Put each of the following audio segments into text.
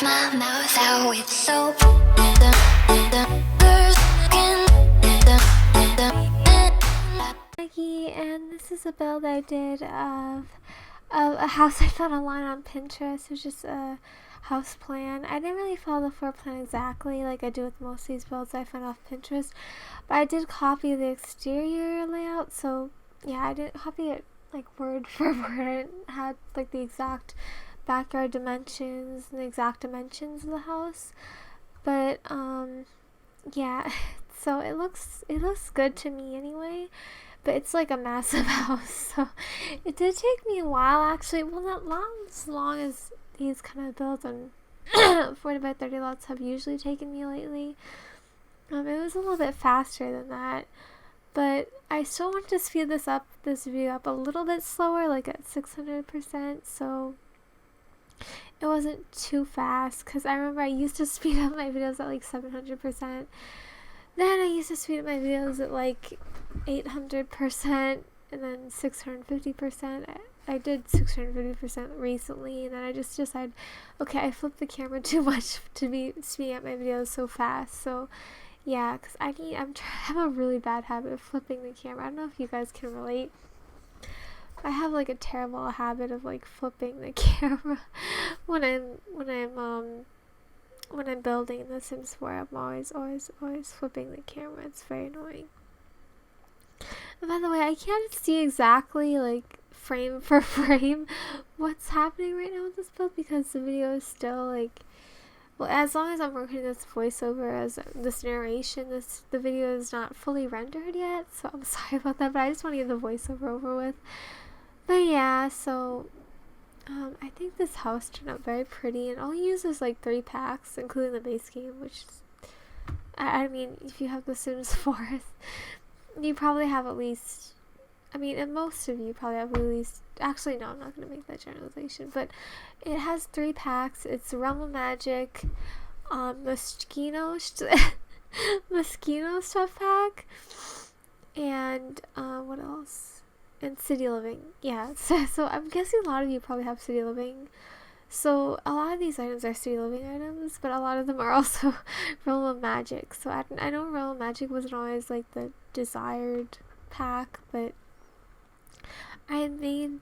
my mouth out with soap. Maggie, and this is a build I did of a house I found online on Pinterest. It was just a house plan. I didn't really follow the floor plan exactly like I do with most of these builds I found off Pinterest, but I did copy the exterior layout. So yeah, I didn't copy it like word for word. I didn't have like the exact backyard dimensions and the exact dimensions of the house, but yeah. So it looks good to me anyway, but it's like a massive house, so it did take me a while actually. Well, not as long as these kind of builds on 40 by 30 lots have usually taken me lately. It was a little bit faster than that, but I still want to speed this video up a little bit slower, like at 600%, so it wasn't too fast, because I remember I used to speed up my videos at like 700%. Then I used to speed up my videos at like 800% and then 650%. I did 650% recently, and then I just decided, okay, I flipped the camera too much to be speeding up my videos so fast. So yeah, because I have a really bad habit of flipping the camera. I don't know if you guys can relate. I have like a terrible habit of like flipping the camera when I'm building The Sims 4. I'm always flipping the camera. It's very annoying. And by the way, I can't see exactly like frame for frame what's happening right now with this build, because the video is still like, well, as long as I'm working this voiceover as this narration, the video is not fully rendered yet, so I'm sorry about that, but I just want to get the voiceover over with. But yeah, so I think this house turned out very pretty, and all you use is like 3 packs, including the base game, which is, I mean, if you have The Sims 4, you probably have at least, I mean, and most of you probably have at least, actually no, I'm not going to make that generalization, but it has 3 packs. It's Realm of Magic, Moschino stuff pack, and what else? And City Living. Yeah, so I'm guessing a lot of you probably have City Living. So a lot of these items are City Living items, but a lot of them are also Realm of Magic. So I know Realm of Magic wasn't always like the desired pack, but when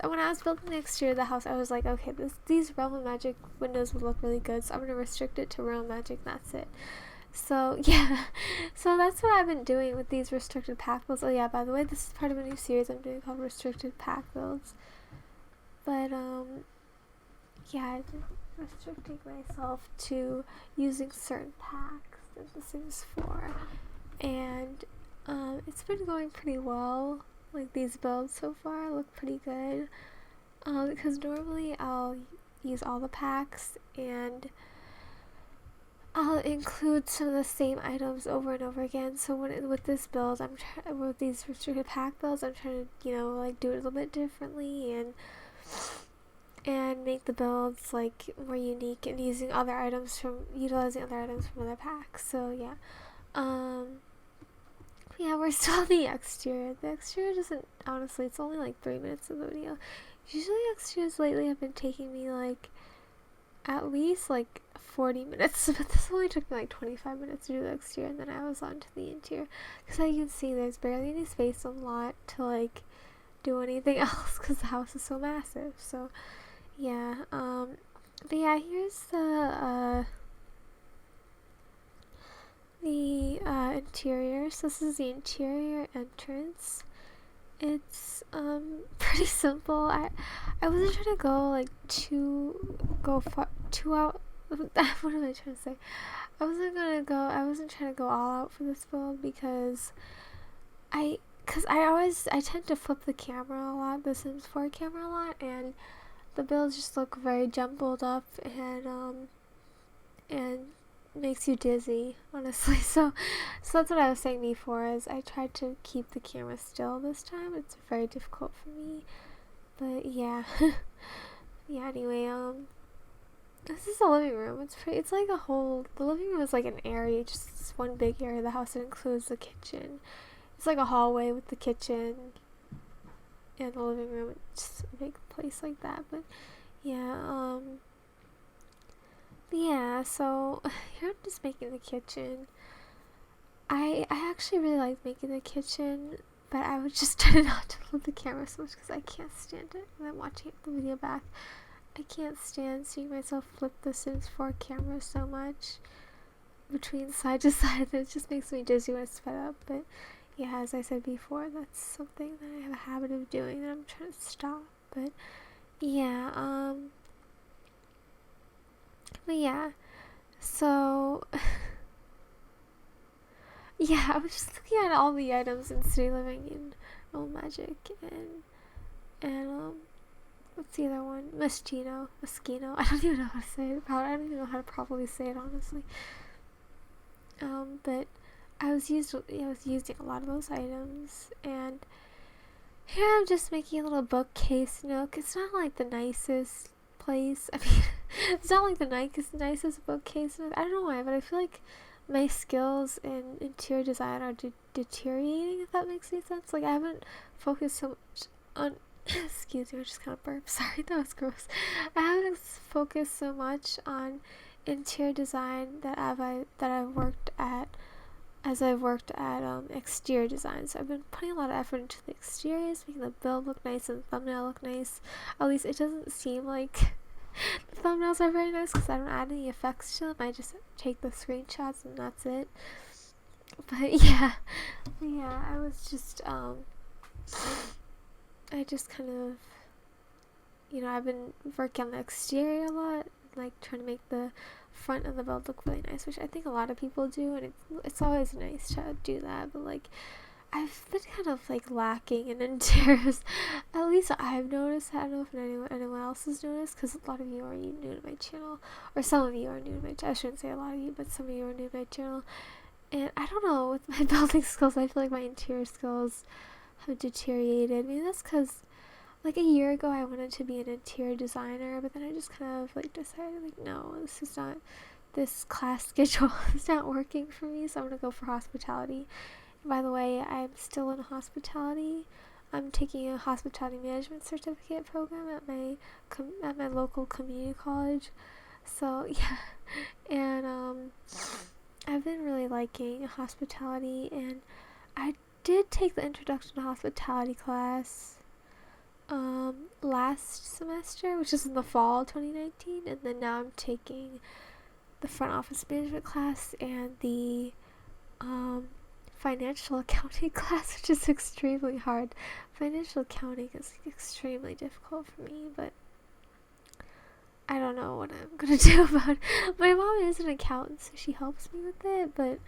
I was building the exterior of the house, I was like, okay, these Realm of Magic windows would look really good, so I'm gonna restrict it to Realm of Magic, and that's it. So yeah, so that's what I've been doing with these restricted pack builds. Oh yeah, by the way, this is part of a new series I'm doing called Restricted Pack Builds. But yeah, I've been restricting myself to using certain packs in The Sims 4, and it's been going pretty well. Like, these builds so far look pretty good, because normally I'll use all the packs and I'll include some of the same items over and over again. So with this build, with these restricted pack builds, I'm trying to, like, do it a little bit differently and make the builds like more unique and utilizing other items from other packs. So yeah, yeah, we're still on the exterior. The exterior doesn't, honestly, it's only like 3 minutes of the video. Usually exteriors lately have been taking me like at least like 40 minutes, but this only took me like 25 minutes to do the exterior, and then I was on to the interior, because you can see there's barely any space on the lot to like do anything else, because the house is so massive. So yeah, but yeah, here's the interior. So this is the interior entrance. It's pretty simple. I wasn't trying to go like too out. What am I trying to say? I wasn't trying to go all out for this build, because I tend to flip the camera a lot, the Sims 4 camera a lot, and the builds just look very jumbled up and makes you dizzy, honestly. So that's what I was saying before, is I tried to keep the camera still this time. It's very difficult for me, but yeah. Yeah, anyway, this is the living room. It's like the living room is like an area, just one big area of the house that includes the kitchen. It's like a hallway with the kitchen and the living room. It's just a big place like that. But yeah, yeah, so here I'm just making the kitchen. I actually really like making the kitchen, but I would just try not to flip the camera so much because I can't stand it. When I'm watching the video back, I can't stand seeing myself flip the Sims 4 camera so much between side to side. It just makes me dizzy when it's fed up. But yeah, as I said before, that's something that I have a habit of doing that I'm trying to stop. But yeah, so yeah, I was just looking at all the items in City Living in Magic and what's the other one? Moschino. I don't even know how to say it. I don't even know how to properly say it, honestly. But I was using a lot of those items, and here I'm just making a little bookcase nook. It's not like the nicest place. I mean, it's not like the nicest bookcase nook. I don't know why, but I feel like my skills in interior design are deteriorating, if that makes any sense. Like, I haven't focused so much on excuse me, I just kind of burped. Sorry, that was gross. I haven't focused so much on interior design that I've worked at as I've worked at exterior design. So I've been putting a lot of effort into the exteriors, making the build look nice and the thumbnail look nice. At least it doesn't seem like the thumbnails are very nice because I don't add any effects to them. I just take the screenshots and that's it. But yeah, I was just I just kind of, I've been working on the exterior a lot, like trying to make the front of the build look really nice, which I think a lot of people do, and it's always nice to do that. But like, I've been kind of like lacking in interiors. At least I've noticed. I don't know if anyone else has noticed, because a lot of you are new to my channel, or some of you are new to my channel. I shouldn't say a lot of you, but some of you are new to my channel. And I don't know, with my building skills, I feel like my interior skills have deteriorated. Maybe that's because like a year ago I wanted to be an interior designer, but then I just kind of like decided like, no, this class schedule is not working for me, so I'm gonna go for hospitality. And by the way, I'm still in hospitality. I'm taking a hospitality management certificate program at my local community college. So yeah, and I've been really liking hospitality, and I did take the introduction to hospitality class last semester, which is in the fall 2019, and then now I'm taking the front office management class and the financial accounting class, which is extremely hard. Financial accounting is extremely difficult for me, but I don't know what I'm gonna do about it. My mom is an accountant, so she helps me with it, but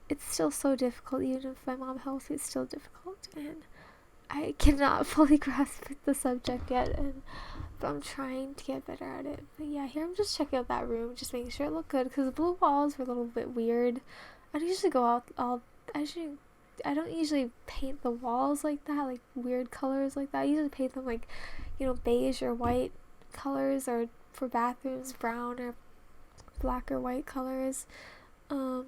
it's still so difficult. Even if my mom helps me, it's still difficult, and I cannot fully grasp the subject yet, but I'm trying to get better at it. But yeah, here I'm just checking out that room, just making sure it looked good, because the blue walls were a little bit weird. I don't usually I don't usually paint the walls like that, like weird colors like that. I usually paint them like, beige or white colors, or for bathrooms, brown or black or white colors. But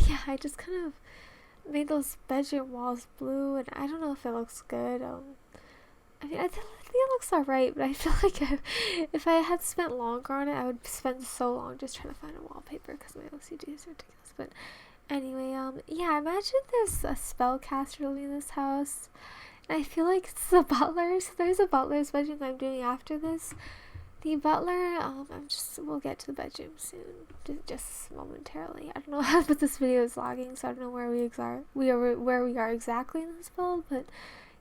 yeah, I just kind of made those bedroom walls blue, and I don't know if it looks good. I mean, I think it looks alright, but I feel like if I had spent longer on it, I would spend so long just trying to find a wallpaper, because my OCD is ridiculous. But anyway, yeah, imagine there's a spellcaster living in this house, and I feel like it's the butler. So there's a butler's bedroom that I'm doing after this. The butler, we'll get to the bedroom soon, just momentarily. I don't know how, but this video is lagging, so I don't know where we are exactly in this build, but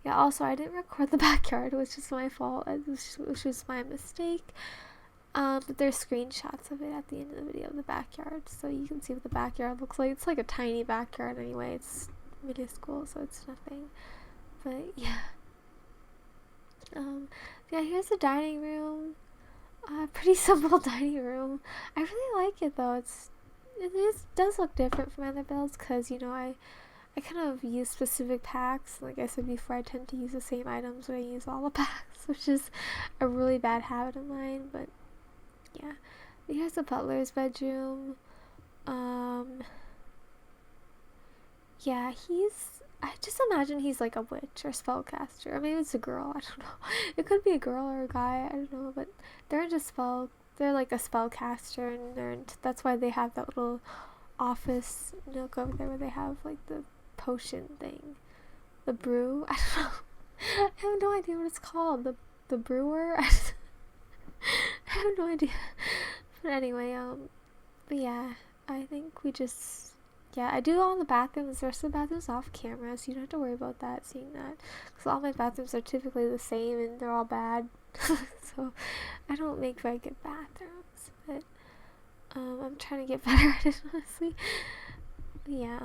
yeah, also I didn't record the backyard, which is my fault, which was my mistake. But there's screenshots of it at the end of the video of the backyard, so you can see what the backyard looks like. It's like a tiny backyard anyway, it's minuscule, so it's nothing, but yeah. Yeah, here's the dining room. Pretty simple dining room. I really like it though. It does look different from other builds, because I kind of use specific packs. Like I said before, I tend to use the same items when I use all the packs, which is a really bad habit of mine. But yeah, here's the butler's bedroom. Yeah, I just imagine he's like a witch or spellcaster. Or maybe it's a girl, I don't know. It could be a girl or a guy, I don't know, but they're into they're like a spellcaster, and that's why they have that little office nook over there where they have like the potion thing, the brew. I don't know. I have no idea what it's called. The brewer. I have no idea. But anyway, but yeah, I think we just, yeah, I do all the bathrooms. The rest of the bathrooms off camera, so you don't have to worry about that, seeing that, because all my bathrooms are typically the same and they're all bad. So I don't make very good bathrooms, but I'm trying to get better at it, honestly. Yeah,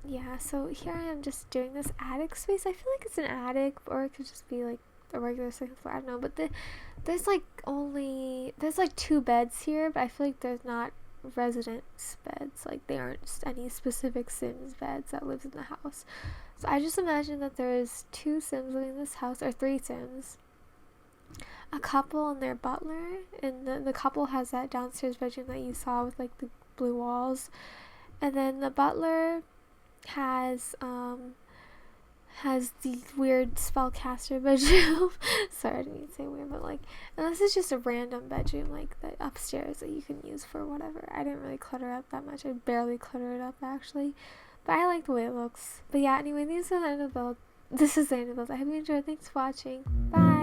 yeah, so here I am just doing this attic space. I feel like it's an attic, or it could just be like a regular second floor, I don't know, but there's like 2 beds here, but I feel like there's not residence beds, like they aren't any specific Sims beds that lives in the house. So I just imagine that there's 2 Sims living in this house, or 3 Sims, a couple and their butler, and the couple has that downstairs bedroom that you saw with like the blue walls, and then the butler has the weird spellcaster bedroom. Sorry, I didn't mean to say weird, but like, and this is just a random bedroom, like the upstairs that you can use for whatever. I didn't really clutter it up that much. I barely clutter it up actually, but I like the way it looks. But yeah, anyway, this is the end of the build. I hope you enjoyed. Thanks for watching. Bye.